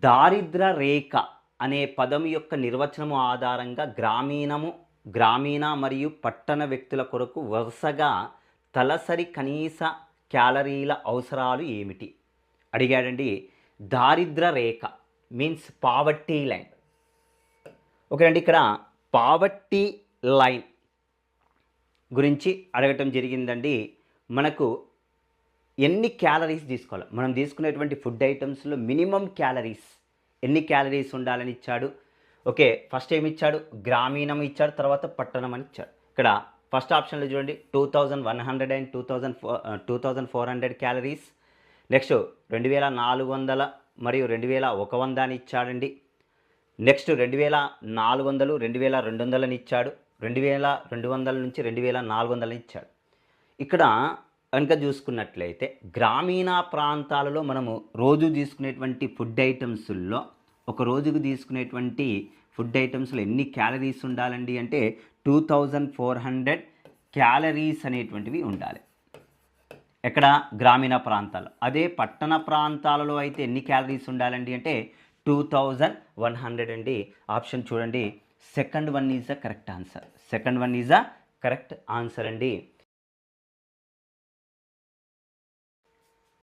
దారిద్ర రేఖ అనే పదం యొక్క నిర్వచనము ఆధారంగా గ్రామీణ మరియు పట్టణ వ్యక్తుల కొరకు వరుసగా తలసరి కనీస క్యాలరీల అవసరాలు ఏమిటి అడిగాడండి. దారిద్ర రేఖ మీన్స్ పావర్టీ లైన్. ఓకే అండి, ఇక్కడ పావర్టీ లైన్ గురించి అడగటం జరిగిందండి. మనకు ఎన్ని క్యాలరీస్ తీసుకోవాలి, మనం తీసుకునేటువంటి ఫుడ్ ఐటమ్స్లో మినిమం క్యాలరీస్ ఎన్ని క్యాలరీస్ ఉండాలని ఇచ్చాడు. ఓకే, ఫస్ట్ ఏమి ఇచ్చాడు, గ్రామీణం ఇచ్చాడు, తర్వాత పట్టణం అని ఇచ్చాడు. ఇక్కడ ఫస్ట్ ఆప్షన్లో చూడండి 2100 అండ్ 2400 క్యాలరీస్. నెక్స్ట్ 2400 మరియు 2100 అని ఇచ్చాడండి. నెక్స్ట్ 2400 2200 అని ఇచ్చాడు. 2200 నుంచి 2400 ఇచ్చాడు. ఇక్కడ కనుక చూసుకున్నట్లయితే గ్రామీణ ప్రాంతాలలో మనము రోజు తీసుకునేటువంటి ఫుడ్ ఐటమ్స్లో ఒక రోజుకు తీసుకునేటువంటి ఫుడ్ ఐటమ్స్లో ఎన్ని క్యాలరీస్ ఉండాలండి అంటే 2400 క్యాలరీస్ అనేటువంటివి ఉండాలి. ఎక్కడ, గ్రామీణ ప్రాంతాలు. అదే పట్టణ ప్రాంతాలలో అయితే ఎన్ని క్యాలరీస్ ఉండాలండి అంటే 2100 అండి. ఆప్షన్ చూడండి, second one is the correct answer. Second one is the correct answer అండి.